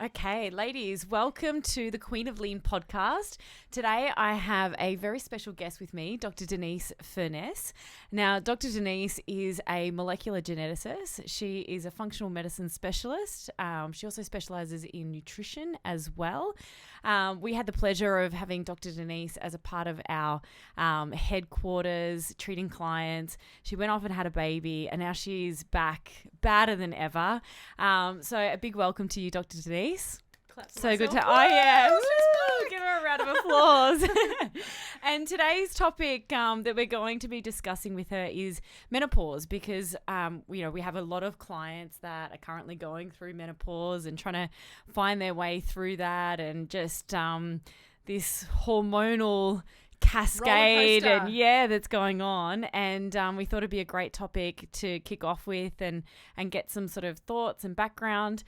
Okay, ladies, welcome to the Queen of Lean podcast. Today I have a very special guest with me, Dr. Denise Furness. Now, Dr. Denise is a molecular geneticist. She is a functional medicine specialist. She also specializes in nutrition as well. We had the pleasure of having Dr. Denise as a part of our headquarters, treating clients. She went off and had a baby, and now she's back better than ever. So a big welcome to you, Dr. Denise. So good to give her a round of applause. And today's topic that we're going to be discussing with her is menopause, because we have a lot of clients that are currently going through menopause and trying to find their way through that, and just this hormonal cascade that's going on, and we thought it'd be a great topic to kick off with and get some sort of thoughts and background.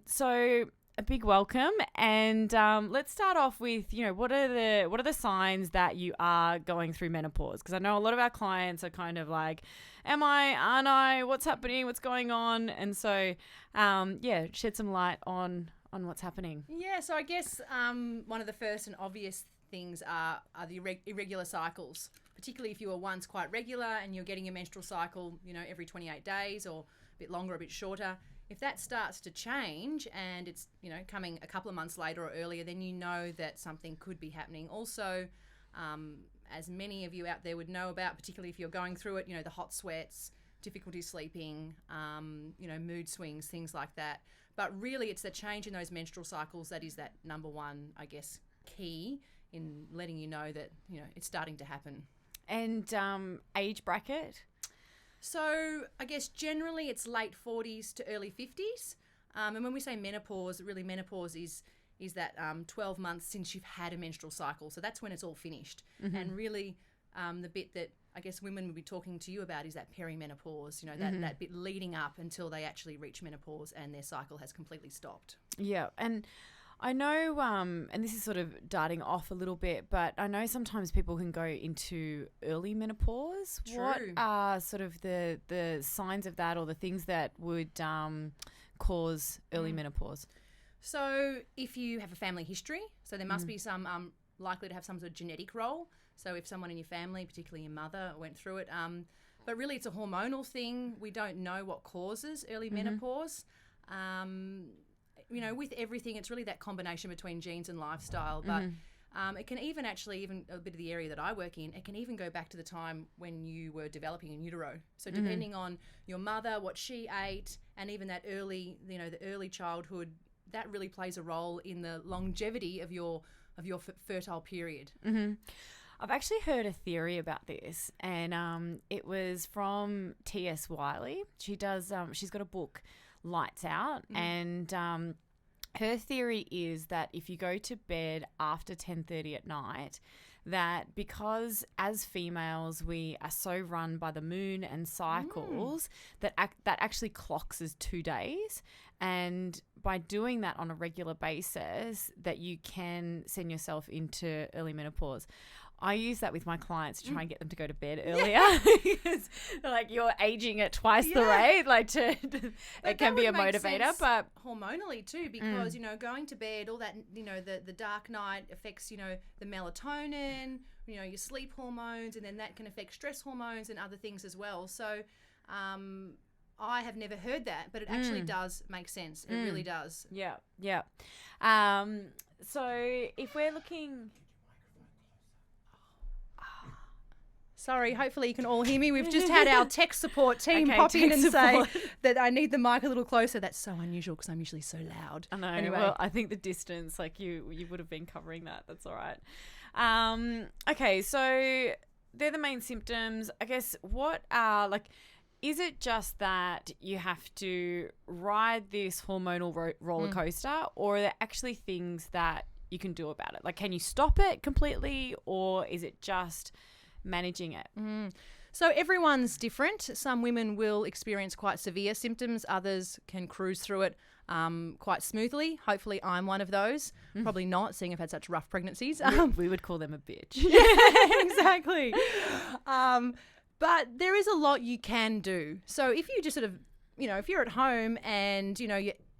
So a big welcome, and let's start off with what are the signs that you are going through menopause, because I know a lot of our clients are kind of like, am I, aren't I, what's happening, what's going on? And so shed some light on what's happening. So I guess one of the first and obvious things are the irregular cycles, particularly if you were once quite regular and you're getting a menstrual cycle, every 28 days or a bit longer, a bit shorter. If that starts to change and it's, coming a couple of months later or earlier, then you know that something could be happening. Also, as many of you out there would know about, particularly if you're going through it, the hot sweats, difficulty sleeping, mood swings, things like that. But really it's the change in those menstrual cycles that is that number one, I guess, key in letting you know that, it's starting to happen. And age bracket? So I guess generally it's late 40s to early 50s. And when we say menopause, really menopause is that 12 months since you've had a menstrual cycle. So that's when it's all finished. Mm-hmm. And really the bit that I guess women will be talking to you about is that perimenopause, that bit leading up until they actually reach menopause and their cycle has completely stopped. Yeah, and I know, and this is sort of darting off a little bit, but I know sometimes people can go into early menopause. True. What are sort of the signs of that, or the things that would cause early menopause? So if you have a family history, so there must be some likely to have some sort of genetic role. So if someone in your family, particularly your mother, went through it, but really it's a hormonal thing. We don't know what causes early menopause. With everything, it's really that combination between genes and lifestyle. But it can even a bit of the area that I work in, it can even go back to the time when you were developing in utero. So depending on your mother, what she ate, and even that early, the early childhood, that really plays a role in the longevity of your fertile period. Mm-hmm. I've actually heard a theory about this, and it was from T.S. Wiley. She does. She's got a book, Lights Out, and her theory is that if you go to bed after 10:30 at night, that because as females we are so run by the moon and cycles that actually clocks as 2 days, and by doing that on a regular basis that you can send yourself into early menopause. I use that with my clients to try and get them to go to bed earlier because like you're aging at twice the rate. Like it can be a motivator, but hormonally too, because going to bed, all that the dark night affects the melatonin, your sleep hormones, and then that can affect stress hormones and other things as well. So I have never heard that, but it actually does make sense. It really does. Yeah. So if we're looking. Sorry, hopefully you can all hear me. We've just had our tech support team pop in and say that I need the mic a little closer. That's so unusual because I'm usually so loud. I know. Anyway. Well, I think the distance, like you would have been covering that. That's all right. Okay, so they're the main symptoms. I guess what are is it just that you have to ride this hormonal roller coaster, or are there actually things that you can do about it? Like, can you stop it completely, or is it just managing it? So everyone's different. Some women will experience quite severe symptoms. Others can cruise through it quite smoothly. Hopefully I'm one of those. Probably not, seeing I've had such rough pregnancies. We would call them a bitch. Yeah, exactly. But there is a lot you can do. So if you just sort of, if you're at home and,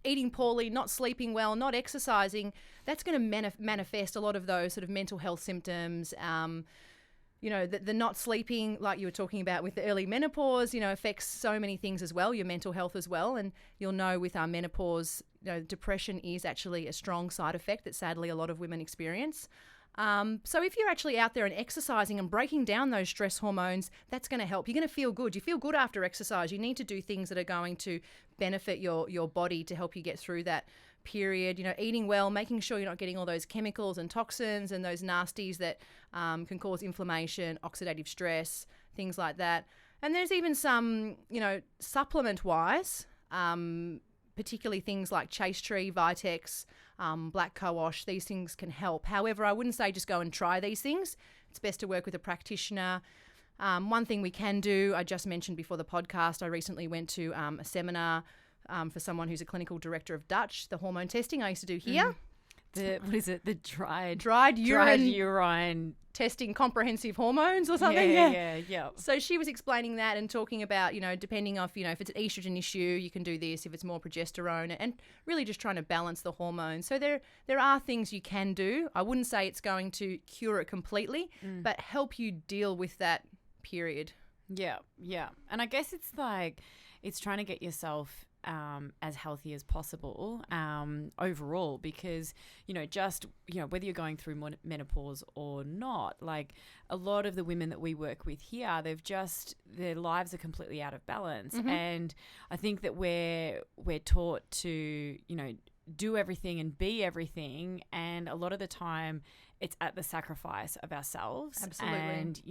eating poorly, not sleeping well, not exercising, that's going to manifest a lot of those sort of mental health symptoms. The not sleeping, like you were talking about with the early menopause, affects so many things as well, your mental health as well. And you'll know with our menopause, depression is actually a strong side effect that sadly a lot of women experience. So if you're actually out there and exercising and breaking down those stress hormones, that's going to help. You're going to feel good. You feel good after exercise. You need to do things that are going to benefit your body to help you get through that period. Eating well, making sure you're not getting all those chemicals and toxins and those nasties that can cause inflammation, oxidative stress, things like that. And there's even some, supplement-wise, particularly things like Chase Tree, Vitex, black co-wash, these things can help. However, I wouldn't say just go and try these things. It's best to work with a practitioner. One thing we can do, I just mentioned before the podcast, I recently went to a seminar for someone who's a clinical director of Dutch, the hormone testing I used to do here. What is it? The dried urine testing comprehensive hormones or something. Yeah. So she was explaining that and talking about, depending on, if it's an estrogen issue, you can do this. If it's more progesterone, and really just trying to balance the hormones. So there are things you can do. I wouldn't say it's going to cure it completely, but help you deal with that period. Yeah. And I guess it's trying to get yourself as healthy as possible overall, because whether you're going through menopause or not, like a lot of the women that we work with here, their lives are completely out of balance. And I think that we're taught to do everything and be everything, and a lot of the time it's at the sacrifice of ourselves. Absolutely. And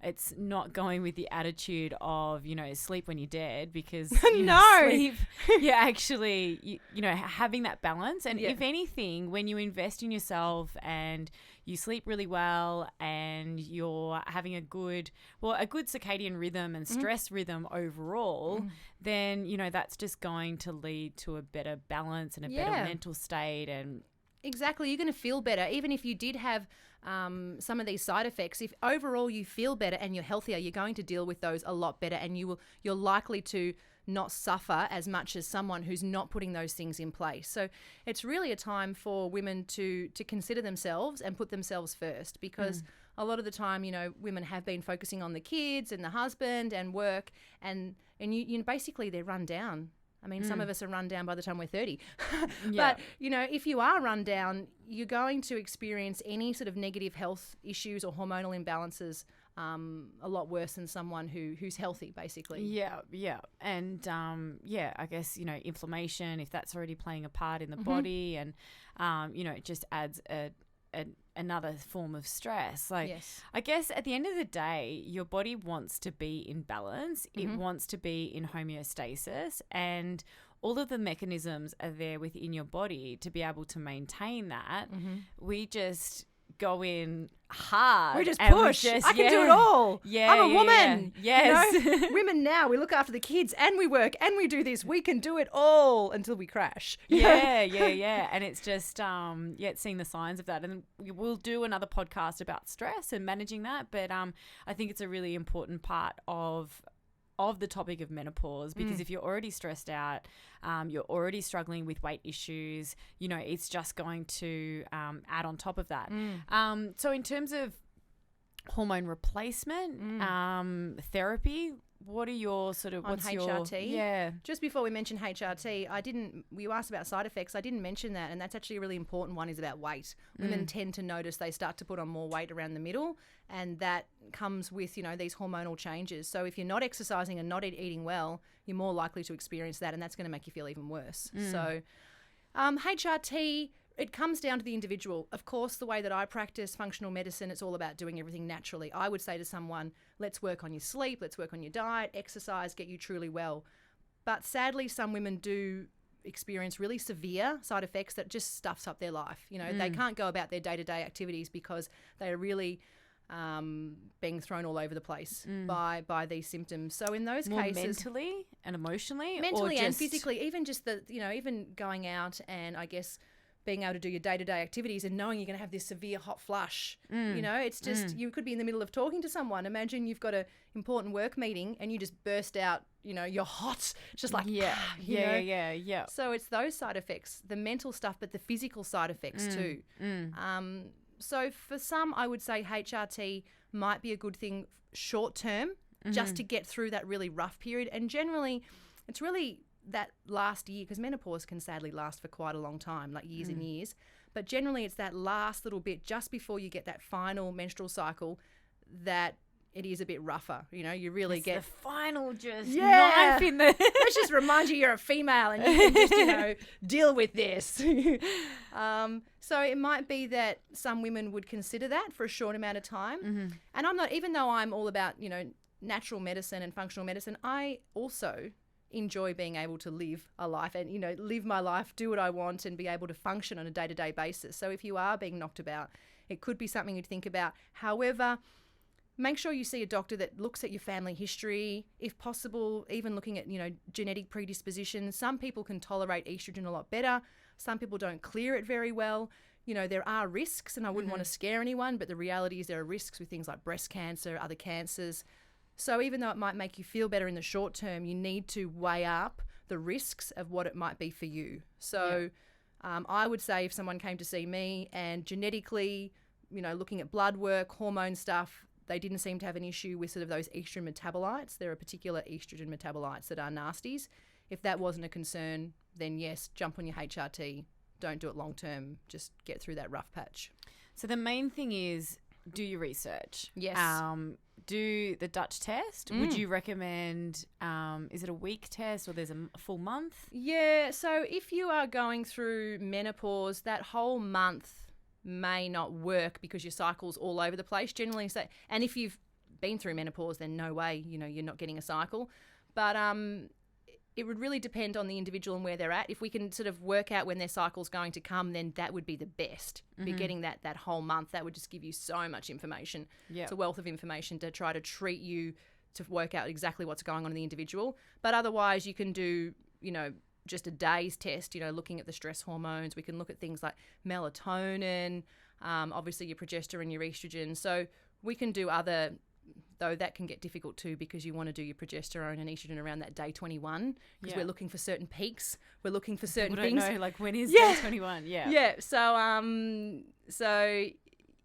it's not going with the attitude of, sleep when you're dead, because sleep, you're actually, having that balance. And if anything, when you invest in yourself and you sleep really well and you're having a good circadian rhythm and stress rhythm overall, then, that's just going to lead to a better balance and a better mental state. And exactly. You're going to feel better. Even if you did have some of these side effects, if overall you feel better and you're healthier, you're going to deal with those a lot better, and you're likely to not suffer as much as someone who's not putting those things in place. So it's really a time for women to consider themselves and put themselves first, because a lot of the time, women have been focusing on the kids and the husband and work, and you basically they're run down. I mean, some of us are run down by the time we're 30. But, if you are run down, you're going to experience any sort of negative health issues or hormonal imbalances a lot worse than someone who's healthy, basically. Yeah. And, I guess, inflammation, if that's already playing a part in the body, and, it just adds another form of stress. I guess at the end of the day, your body wants to be in balance. It wants to be in homeostasis, and all of the mechanisms are there within your body to be able to maintain that. We just go in hard. We just push. I can do it all. I'm a woman. Yes. Women now, we look after the kids and we work and we do this. We can do it all until we crash. Yeah. And it's just, it's seeing the signs of that. And we'll do another podcast about stress and managing that. But I think it's a really important part of the topic of menopause, because if you're already stressed out, you're already struggling with weight issues, it's just going to add on top of that. So in terms of hormone replacement therapy, what are your sort of, what's HRT? Yeah. Just before we mention HRT, you asked about side effects. I didn't mention that, and that's actually a really important one, is about weight. Women tend to notice they start to put on more weight around the middle, and that comes with, these hormonal changes. So if you're not exercising and not eating well, you're more likely to experience that, and that's going to make you feel even worse. So HRT, it comes down to the individual. Of course, the way that I practice functional medicine, it's all about doing everything naturally. I would say to someone, let's work on your sleep, let's work on your diet, exercise, get you truly well. But sadly, some women do experience really severe side effects that just stuffs up their life. They can't go about their day-to-day activities because they are really being thrown all over the place by these symptoms. So in those more cases, mentally and emotionally, and physically, even just even going out and I guess being able to do your day-to-day activities and knowing you're going to have this severe hot flush. It's just you could be in the middle of talking to someone. Imagine you've got an important work meeting and you just burst out you're hot. It's just like, yeah, you know? yeah. So it's those side effects, the mental stuff, but the physical side effects too. So for some, I would say HRT might be a good thing short term, just to get through that really rough period. And generally, it's really that last year, because menopause can sadly last for quite a long time, like years and years. But generally, it's that last little bit just before you get that final menstrual cycle that it is a bit rougher. You really It's get the final knife in the. Let's just remind you you're a female and you can just, deal with this. So it might be that some women would consider that for a short amount of time. And I'm not, even though I'm all about, natural medicine and functional medicine, I also enjoy being able to live a life and, live my life, do what I want and be able to function on a day-to-day basis. So if you are being knocked about, it could be something you'd think about. However, make sure you see a doctor that looks at your family history, if possible, even looking at, genetic predispositions. Some people can tolerate estrogen a lot better. Some people don't clear it very well. There are risks, and I wouldn't want to scare anyone, but the reality is there are risks with things like breast cancer, other cancers. So even though it might make you feel better in the short term, you need to weigh up the risks of what it might be for you. So I would say if someone came to see me and genetically, looking at blood work, hormone stuff, they didn't seem to have an issue with sort of those estrogen metabolites. There are particular estrogen metabolites that are nasties. If that wasn't a concern, then yes, jump on your HRT. Don't do it long term. Just get through that rough patch. So the main thing is do your research. Yes. Do the Dutch test. Would you recommend, is it a week test or there's a full month? Yeah, so if you are going through menopause, that whole month may not work because your cycle's all over the place generally. So, and if you've been through menopause, then no way, you're not getting a cycle. But it would really depend on the individual and where they're at. If we can sort of work out when their cycle's going to come, then that would be the best. Be getting that whole month. That would just give you so much information. Yep. It's a wealth of information to try to treat you, to work out exactly what's going on in the individual. But otherwise, you can do, just a day's test, looking at the stress hormones. We can look at things like melatonin, obviously your progesterone, your estrogen. So we can do other, though that can get difficult too because you want to do your progesterone and estrogen around that day 21 because we're looking for certain peaks. We're looking for certain things. Know, like when is day 21? Yeah. Yeah. So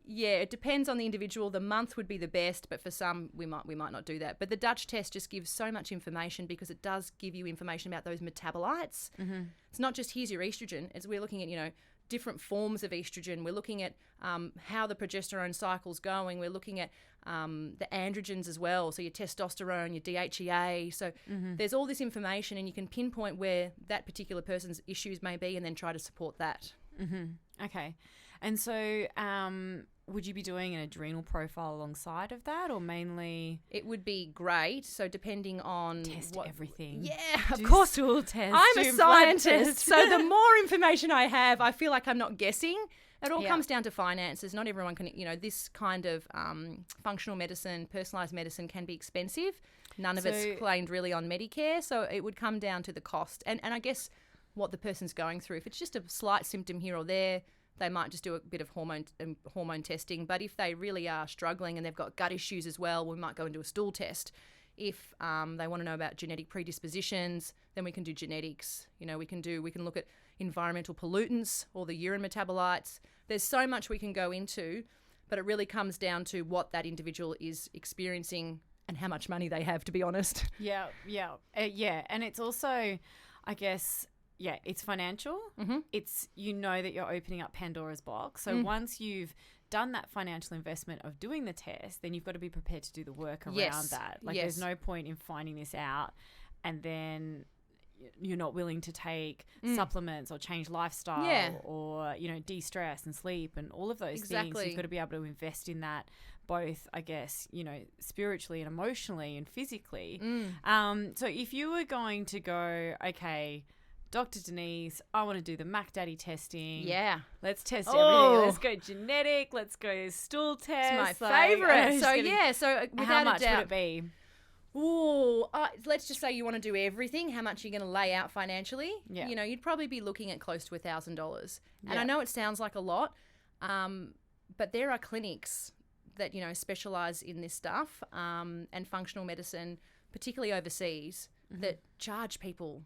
it depends on the individual. The month would be the best, but for some we might not do that. But the Dutch test just gives so much information because it does give you information about those metabolites. It's not just here's your estrogen. We're looking at, different forms of estrogen. We're looking at how the progesterone cycle's going. We're looking at the androgens as well, so your testosterone, your DHEA. So there's all this information and you can pinpoint where that particular person's issues may be and then try to support that. Okay. And so would you be doing an adrenal profile alongside of that or mainly? It would be great. So depending on test everything. Yeah, of course. Stool test. I'm a scientist. So the more information I have, I feel like I'm not guessing. It all comes down to finances. Not everyone can, this kind of functional medicine, personalised medicine can be expensive. None of it's claimed really on Medicare. So it would come down to the cost. And I guess what the person's going through. If it's just a slight symptom here or there, they might just do a bit of hormone testing. But if they really are struggling and they've got gut issues as well, we might go and do a stool test. If they want to know about genetic predispositions, then we can do genetics. We can look at environmental pollutants or the urine metabolites. There's so much we can go into, but it really comes down to what that individual is experiencing and how much money they have, to be honest. Yeah. And it's also, I guess, it's financial. It's, that you're opening up Pandora's box. So once you've done that financial investment of doing the test, then you've got to be prepared to do the work around that. Like there's no point in finding this out and then you're not willing to take supplements or change lifestyle or, de-stress and sleep and all of those things. You've got to be able to invest in that both, I guess, spiritually and emotionally and physically. So if you were going to go, okay, Dr. Denise, I want to do the Mac Daddy testing. Yeah. Let's test everything. Let's go genetic. Let's go stool test. It's my favourite. So without how much a doubt, would it be? Ooh, let's just say you want to do everything. How much are you going to lay out financially? Yeah. You'd probably be looking at close to $1,000. And I know it sounds like a lot, but there are clinics that, specialise in this stuff and functional medicine, particularly overseas, that charge people,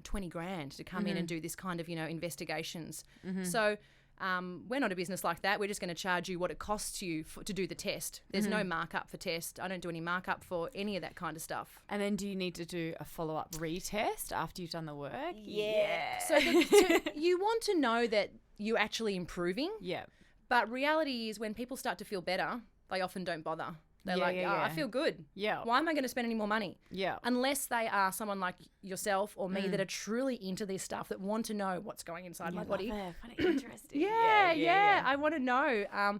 20 grand to come in and do this kind of, investigations. So we're not a business like that. We're just going to charge you what it costs you to do the test. There's no markup for test. I don't do any markup for any of that kind of stuff. And then do you need to do a follow-up retest after you've done the work? Yeah. So you want to know that you're actually improving. Yeah. But reality is when people start to feel better, they often don't bother. They're I feel good. Yeah. Why am I going to spend any more money? Yeah. Unless they are someone like yourself or me that are truly into this stuff, that want to know what's going inside my body. I find it interesting. Yeah. I want to know.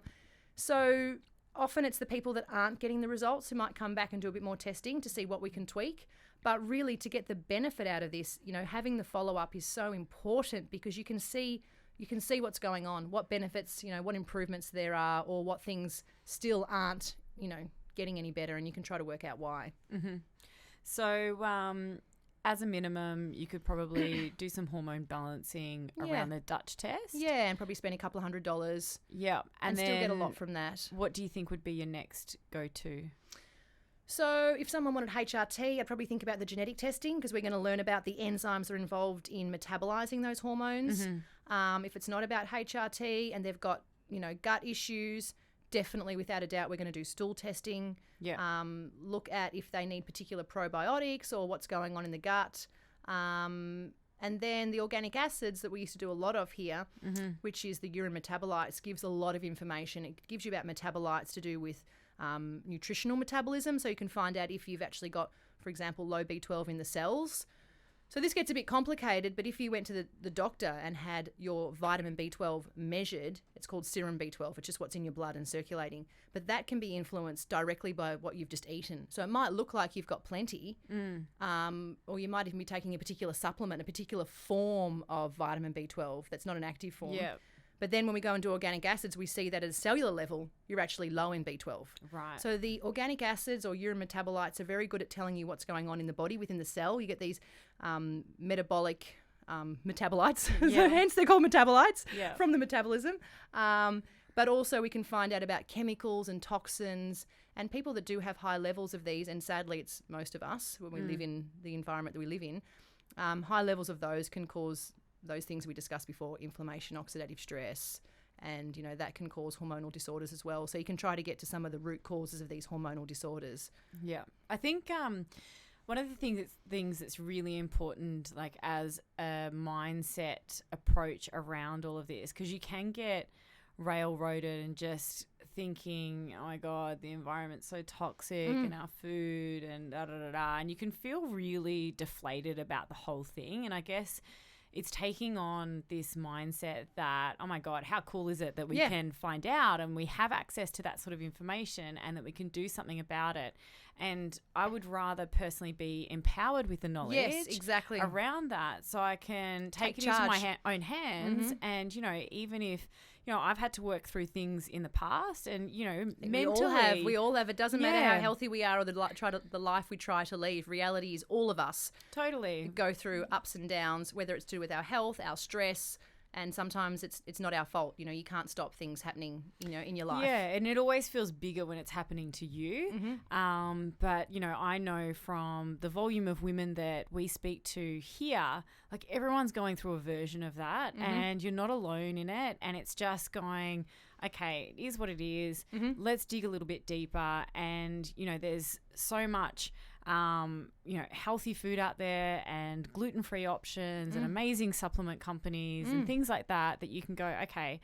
So often it's the people that aren't getting the results who might come back and do a bit more testing to see what we can tweak. But really, to get the benefit out of this, having the follow-up is so important, because you can see what's going on, what benefits, what improvements there are, or what things still aren't, getting any better, and you can try to work out why. So as a minimum, you could probably do some hormone balancing around the Dutch test. Yeah, and probably spend a couple $100. Yeah. And still get a lot from that. What do you think would be your next go-to? So if someone wanted HRT, I'd probably think about the genetic testing, because we're going to learn about the enzymes that are involved in metabolizing those hormones. If it's not about HRT and they've got, gut issues, definitely, without a doubt, we're going to do stool testing. Yeah. Look at if they need particular probiotics or what's going on in the gut. And then the organic acids that we used to do a lot of here, which is the urine metabolites, gives a lot of information. It gives you about metabolites to do with nutritional metabolism, so you can find out if you've actually got, for example, low B12 in the cells. So this gets a bit complicated, but if you went to the doctor and had your vitamin B12 measured, it's called serum B12, which is what's in your blood and circulating. But that can be influenced directly by what you've just eaten. So it might look like you've got plenty, or you might even be taking a particular supplement, a particular form of vitamin B12 that's not an active form. Yeah. But then when we go and do organic acids, we see that at a cellular level, you're actually low in B12. Right. So the organic acids or urine metabolites are very good at telling you what's going on in the body within the cell. You get these metabolic metabolites, so hence they're called metabolites from the metabolism. But also we can find out about chemicals and toxins, and people that do have high levels of these, and sadly it's most of us when we live in the environment that we live in, high levels of those can cause those things we discussed before: inflammation, oxidative stress, and that can cause hormonal disorders as well. So you can try to get to some of the root causes of these hormonal disorders. Yeah, I think one of the things that's really important, like as a mindset approach around all of this, because you can get railroaded and just thinking, oh my God, the environment's so toxic and our food and and you can feel really deflated about the whole thing. And I guess it's taking on this mindset that, oh my God, how cool is it that we can find out and we have access to that sort of information and that we can do something about it. And I would rather personally be empowered with the knowledge around that, so I can take it into my own hands. And, even if, I've had to work through things in the past and, mentally. We all have. It doesn't matter how healthy we are or the life we try to lead. Reality is all of us go through ups and downs, whether it's to do with our health, our stress, and sometimes it's not our fault. You can't stop things happening, in your life. Yeah, and it always feels bigger when it's happening to you. But, I know from the volume of women that we speak to here, like everyone's going through a version of that and you're not alone in it. And it's just going, okay, it is what it is. Let's dig a little bit deeper. And, there's so much healthy food out there and gluten-free options and amazing supplement companies and things like that you can go, okay,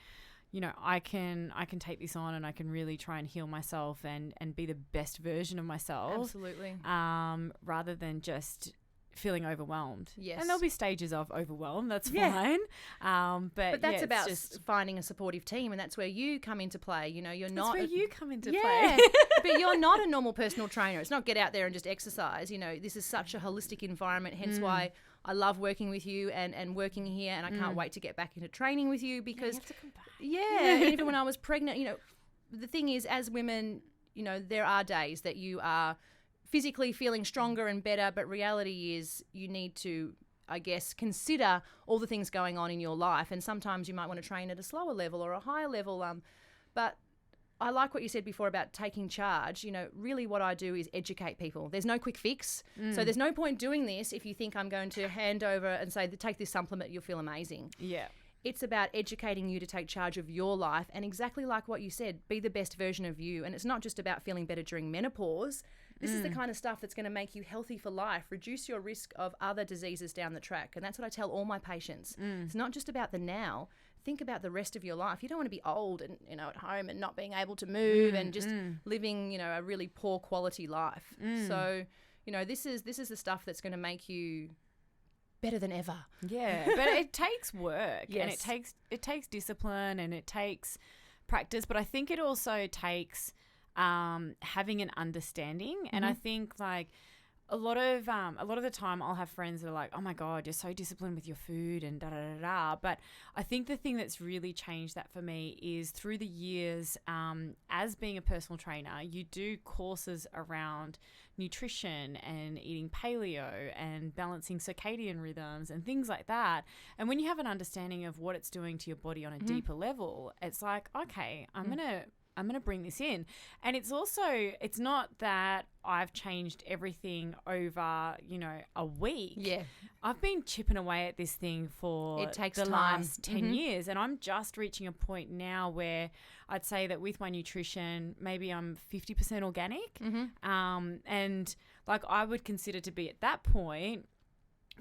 I can take this on and I can really try and heal myself and be the best version of myself. Absolutely. Rather than just feeling overwhelmed. Yes. And there'll be stages of overwhelm. That's fine. But that's about just finding a supportive team, and that's where you come into play. You're not. That's where you come into play. But you're not a normal personal trainer. It's not get out there and just exercise. This is such a holistic environment. Hence why I love working with you and working here, and I can't wait to get back into training with you because you have to come back. And even when I was pregnant, the thing is, as women, there are days that you are physically feeling stronger and better, but reality is you need to, I guess, consider all the things going on in your life, and sometimes you might want to train at a slower level or a higher level. But I like what you said before about taking charge. Really what I do is educate people. There's no quick fix. So there's no point doing this if you think I'm going to hand over and say, take this supplement, you'll feel amazing. Yeah. It's about educating you to take charge of your life, and exactly like what you said, be the best version of you. And it's not just about feeling better during menopause. This is the kind of stuff that's going to make you healthy for life, reduce your risk of other diseases down the track. And that's what I tell all my patients. It's not just about the now. Think about the rest of your life. You don't want to be old and at home and not being able to move and just living a really poor quality life. So this is the stuff that's going to make you better than ever. Yeah, but it takes work. Yes. And it takes discipline and it takes practice, but I think it also takes having an understanding. And I think like a lot of the time I'll have friends that are like, oh my God, you're so disciplined with your food and da da da da. But I think the thing that's really changed that for me is through the years, as being a personal trainer, you do courses around nutrition and eating paleo and balancing circadian rhythms and things like that. And when you have an understanding of what it's doing to your body on a deeper level, it's like, okay, I'm going to bring this in. And it's not that I've changed everything over, a week. Yeah. I've been chipping away at this thing for It takes the time. last 10 years. And I'm just reaching a point now where I'd say that with my nutrition, maybe I'm 50% organic. And like I would consider to be at that point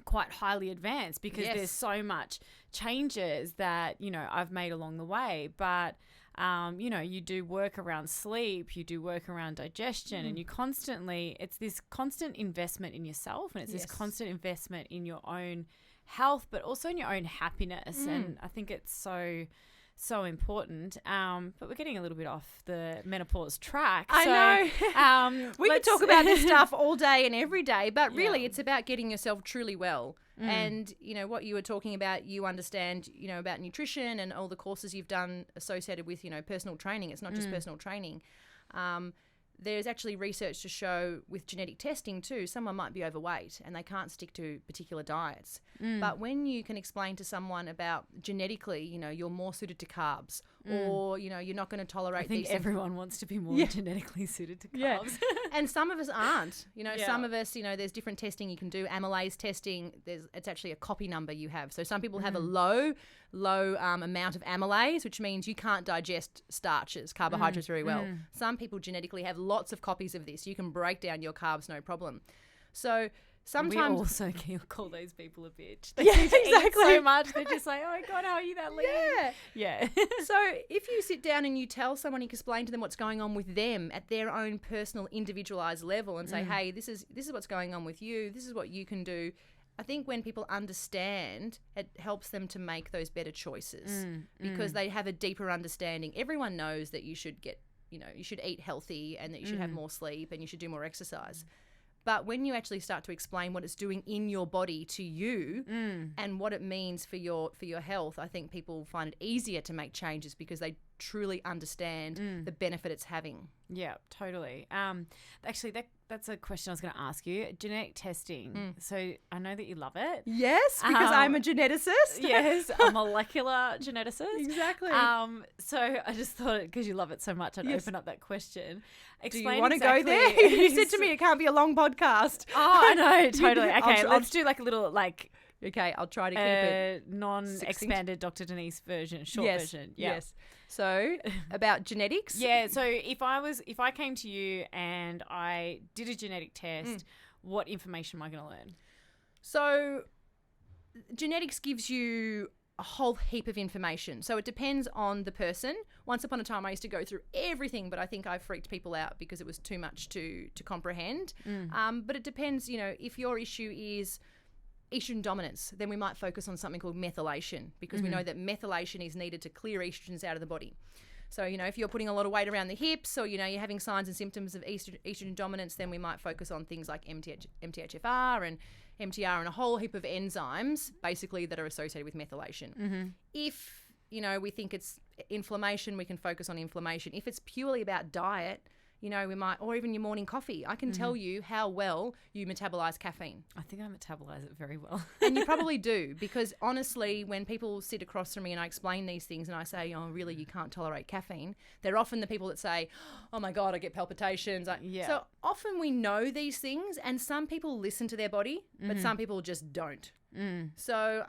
quite highly advanced because there's so much changes that, I've made along the way. But you do work around sleep, you do work around digestion, and it's this constant investment in yourself, and it's this constant investment in your own health, but also in your own happiness. And I think it's so important. But we're getting a little bit off the menopause track. I know. We could talk about this stuff all day and every day, but really it's about getting yourself truly well. And, what you were talking about, you understand, about nutrition and all the courses you've done associated with, personal training. It's not just personal training. There's actually research to show with genetic testing too, someone might be overweight and they can't stick to particular diets. But when you can explain to someone about genetically, you're more suited to carbs or, you're not going to tolerate these. I think everyone wants to be more genetically suited to carbs. Yeah. And some of us aren't. Some of us, there's different testing you can do. Amylase testing, it's actually a copy number you have. So some people have a low amount of amylase, which means you can't digest starches, carbohydrates very well. Some people genetically have lots of copies of this. You can break down your carbs, no problem. So sometimes we also can call those people a bitch. They eat so much, they're just like, oh my God, how are you that lean? Yeah. So if you sit down and you tell someone, you explain to them what's going on with them at their own personal individualized level and say, hey, this is what's going on with you. This is what you can do. I think when people understand, it helps them to make those better choices because they have a deeper understanding. Everyone knows that you should you should eat healthy and that you should have more sleep and you should do more exercise. But when you actually start to explain what it's doing in your body to you and what it means for your health, I think people find it easier to make changes because they truly understand the benefit it's having. Yeah, totally. Actually, that's a question I was going to ask you. Genetic testing. So I know that you love it. Yes, because I'm a geneticist. Yes, a molecular geneticist. Exactly. So I just thought, because you love it so much, I'd open up that question. Do you want to go there? You said to me it can't be a long podcast. Oh, I know, totally. Okay, let's do like a little Okay, I'll try to keep it non-expanded Dr. Denise version, short version. Yeah. Yes. So about genetics? Yeah. So if I came to you and I did a genetic test, what information am I going to learn? So genetics gives you a whole heap of information. So it depends on the person. Once upon a time, I used to go through everything, but I think I freaked people out because it was too much to comprehend. But it depends, if your issue is estrogen dominance, then we might focus on something called methylation because we know that methylation is needed to clear estrogens out of the body. So, if you're putting a lot of weight around the hips or, you're having signs and symptoms of estrogen dominance, then we might focus on things like MTHFR and MTR and a whole heap of enzymes basically that are associated with methylation. If, we think it's inflammation, we can focus on inflammation. If it's purely about diet, You know, or even your morning coffee. I can tell you how well you metabolize caffeine. I think I metabolize it very well. And you probably do, because honestly, when people sit across from me and I explain these things and I say, oh, really, you can't tolerate caffeine, they're often the people that say, oh my God, I get palpitations. So often we know these things, and some people listen to their body, but some people just don't. So,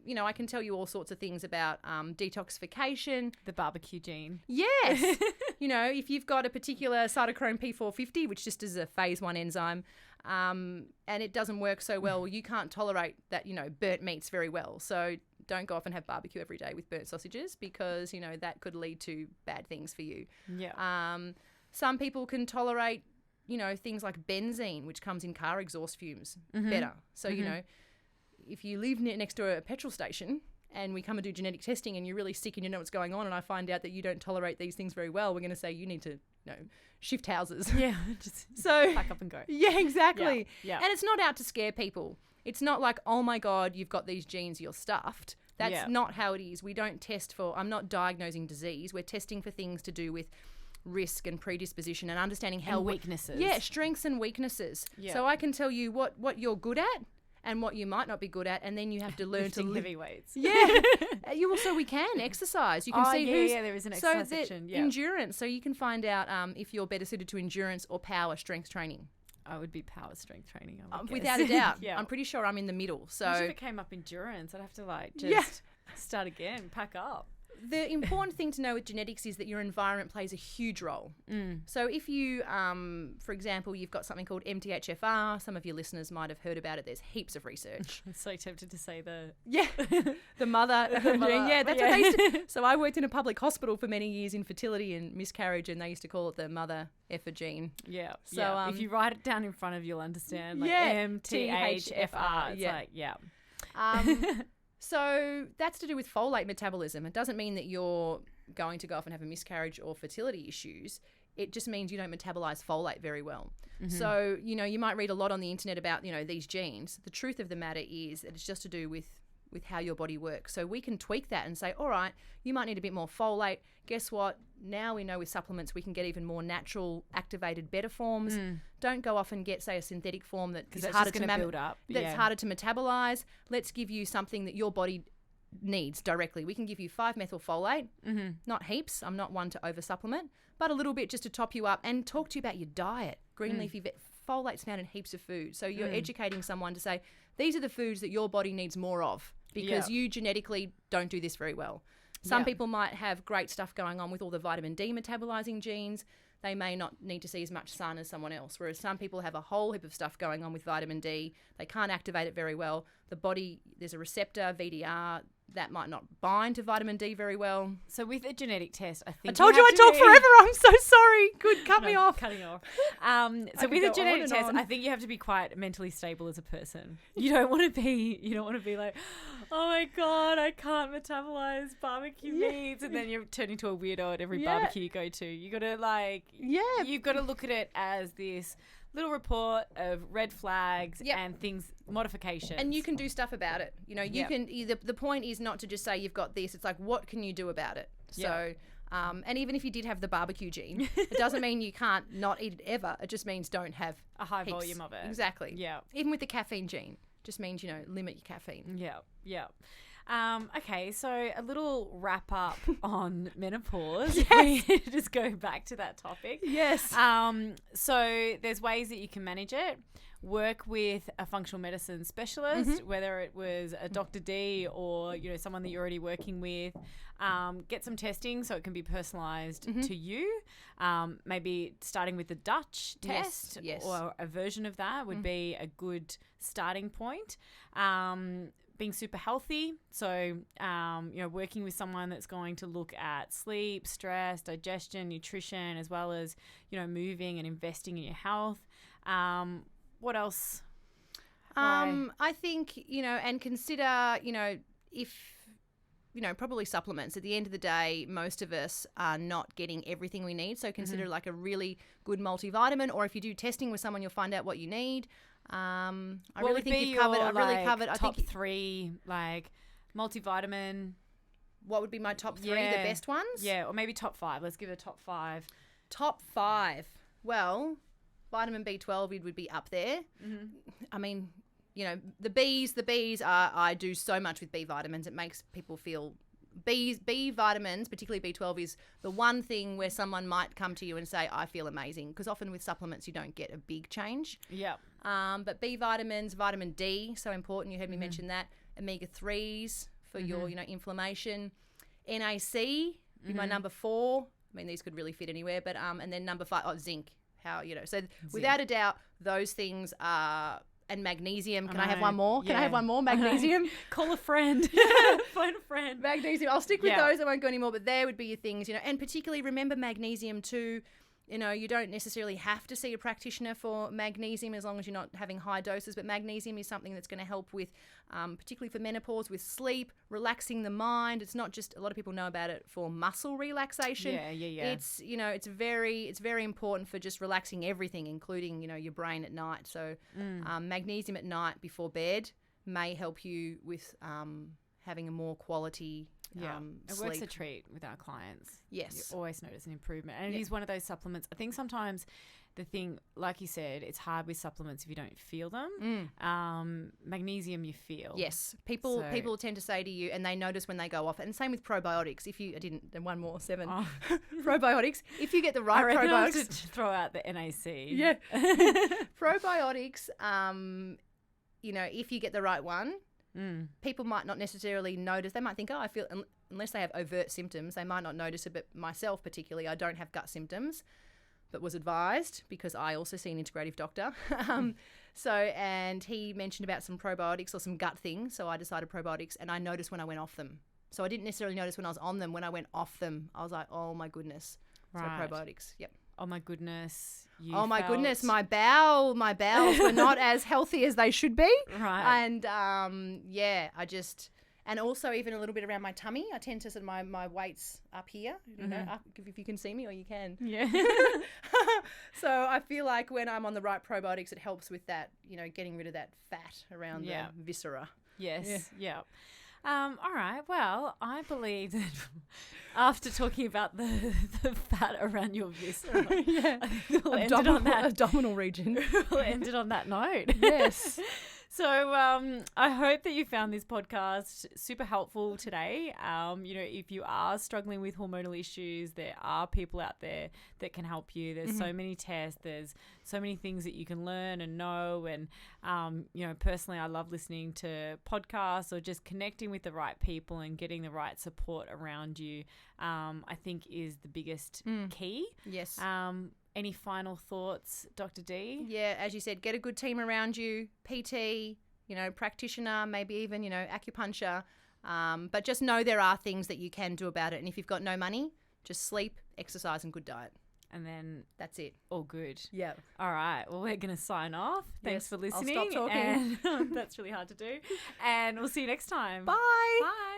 you know, I can tell you all sorts of things about detoxification. The barbecue gene. Yes. You know, if you've got a particular cytochrome P450, which just is a phase 1 enzyme, and it doesn't work so well, you can't tolerate that, you know, burnt meats very well. So don't go off and have barbecue every day with burnt sausages, because, you know, that could lead to bad things for you. Yeah. Some people can tolerate, you know, things like benzene, which comes in car exhaust fumes, better. So, you know, if you live next to a petrol station and we come and do genetic testing and you're really sick and you know what's going on, and I find out that you don't tolerate these things very well, we're going to say you need to, you know, shift houses. Yeah. Just pack up and go. Yeah, exactly. Yeah. And it's not out to scare people. It's not like, oh my God, you've got these genes, you're stuffed. That's not how it is. We don't test for, I'm not diagnosing disease. We're testing for things to do with risk and predisposition and understanding how and weaknesses. Yeah, strengths and weaknesses. Yeah. So I can tell you what you're good at and what you might not be good at, and then you have to learn to live. Heavy weights. Yeah. We can exercise. You can see who's... Yeah, there is an exercise section. Yeah. Endurance. So you can find out if you're better suited to endurance or power strength training. I would be power strength training, I would guess. Without a doubt. Yeah. I'm pretty sure I'm in the middle. So if it came up endurance, I'd have to just start again, pack up. The important thing to know with genetics is that your environment plays a huge role. So if you, for example, you've got something called MTHFR, some of your listeners might have heard about it. There's heaps of research. I'm so tempted to say the mother. Yeah, that's what they used to. So I worked in a public hospital for many years in fertility and miscarriage, and they used to call it the mother effer gene. Yeah. So if you write it down in front of you, you'll understand. Like MTHFR. It's So that's to do with folate metabolism. It doesn't mean that you're going to go off and have a miscarriage or fertility issues. It just means you don't metabolize folate very well. So, you know, you might read a lot on the internet about, you know, these genes. The truth of the matter is that it's just to do with how your body works. So we can tweak that and say, all right, you might need a bit more folate. Guess what? Now we know with supplements we can get even more natural activated better forms. Don't go off and get, say, a synthetic form that is harder to build up. That's harder to metabolize. Let's give you something that your body needs directly. We can give you 5-methylfolate, not heaps. I'm not one to over supplement, but a little bit just to top you up and talk to you about your diet. Green leafy folate's found in heaps of food. So you're educating someone to say, these are the foods that your body needs more of, because you genetically don't do this very well. Some people might have great stuff going on with all the vitamin D metabolizing genes. They may not need to see as much sun as someone else, whereas some people have a whole heap of stuff going on with vitamin D. They can't activate it very well. The body, there's a receptor, VDR, that might not bind to vitamin D very well. So with a genetic test, I think I told you I'd talk forever. I'm so sorry. Good, cut me off. Cutting off. So with a genetic test, I think you have to be quite mentally stable as a person. You don't want to be like, oh my God, I can't metabolize barbecue meats, and then you're turning into a weirdo at every barbecue you go to. You got to you've got to look at it as this little report of red flags and things, modifications. And you can do stuff about it. You know, you can, the point is not to just say you've got this. It's like, what can you do about it? So, and even if you did have the barbecue gene, it doesn't mean you can't not eat it ever. It just means don't have a high heaps. volume of it. Exactly. Yeah. Even with the caffeine gene, just means, you know, limit your caffeine. Yeah. Yeah. Okay, so a little wrap up on menopause. Yes. We just go back to that topic. Yes. So there's ways that you can manage it. Work with a functional medicine specialist, whether it was a Dr. D or, you know, someone that you're already working with. Get some testing so it can be personalized to you. Maybe starting with the Dutch test or a version of that would be a good starting point. Being super healthy, so you know, working with someone that's going to look at sleep, stress, digestion, nutrition, as well as, you know, moving and investing in your health. What else? I think, you know, and consider, you know, if, you know, probably supplements. At the end of the day, most of us are not getting everything we need, so consider like a really good multivitamin, or if you do testing with someone, you'll find out what you need. I really think you've covered. I've really covered. I think top 3 like multivitamin. What would be my top 3? The best ones? Yeah, or maybe top 5. Let's give it a top 5. Top 5. Well, vitamin B12 would be up there. Mm-hmm. I mean, you know, the bees are, I do so much with B vitamins. It makes people feel, B vitamins, particularly B12, is the one thing where someone might come to you and say, I feel amazing. Because often with supplements, you don't get a big change. Yeah. But B vitamins, vitamin D, so important. You heard me mention that. Omega-3s for your, inflammation. NAC, be my number 4. I mean, these could really fit anywhere. But and then number 5, zinc. So without a doubt, those things are... And magnesium. Can I have one more? Can I have one more? Magnesium. Call a friend. Phone a friend. Magnesium. I'll stick with those. I won't go anymore. But there would be your things, and particularly remember magnesium too. You don't necessarily have to see a practitioner for magnesium as long as you're not having high doses. But magnesium is something that's going to help with, particularly for menopause, with sleep, relaxing the mind. It's not just, a lot of people know about it for muscle relaxation. Yeah. It's, it's very important for just relaxing everything, including, your brain at night. So magnesium at night before bed may help you with having a more quality it sleep. works a treat with our clients. Yes. You always notice an improvement. And it is one of those supplements. I think sometimes the thing, like you said, it's hard with supplements if you don't feel them. Magnesium you feel. Yes. People tend to say to you, and they notice when they go off, and same with probiotics. Then one more, 7. Probiotics. If you get the right probiotics. I probiotics. to throw out the NAC. Yeah. Probiotics, if you get the right one, people might not necessarily notice. They might think, I feel, unless they have overt symptoms, they might not notice it. But myself particularly, I don't have gut symptoms, but was advised because I also see an integrative doctor. And he mentioned about some probiotics or some gut things. So I decided probiotics, and I noticed when I went off them. So I didn't necessarily notice when I was on them. When I went off them, I was like, oh my goodness. Right. So probiotics. Yep. Oh my goodness. My goodness, my bowels were not as healthy as they should be. Right. And and also even a little bit around my tummy. I tend to my weight's up here. Up, if you can see me, or you can. Yeah. So I feel like when I'm on the right probiotics, it helps with that, getting rid of that fat around the viscera. Yes. Yeah. All right. Well, I believe that after talking about the fat around your viscera, we'll end it on that abdominal region. We'll end it on that note. Yes. So I hope that you found this podcast super helpful today. If you are struggling with hormonal issues, there are people out there that can help you. There's so many tests. There's so many things that you can learn and know. And, personally, I love listening to podcasts or just connecting with the right people and getting the right support around you, I think is the biggest key. Yes. Any final thoughts, Dr. D? Yeah, as you said, get a good team around you, PT, practitioner, maybe even, acupuncture. But just know there are things that you can do about it. And if you've got no money, just sleep, exercise and good diet. And then that's it. All good. Yeah. All right. Well, we're going to sign off. Thanks for listening. I'll stop talking. And that's really hard to do. And we'll see you next time. Bye. Bye.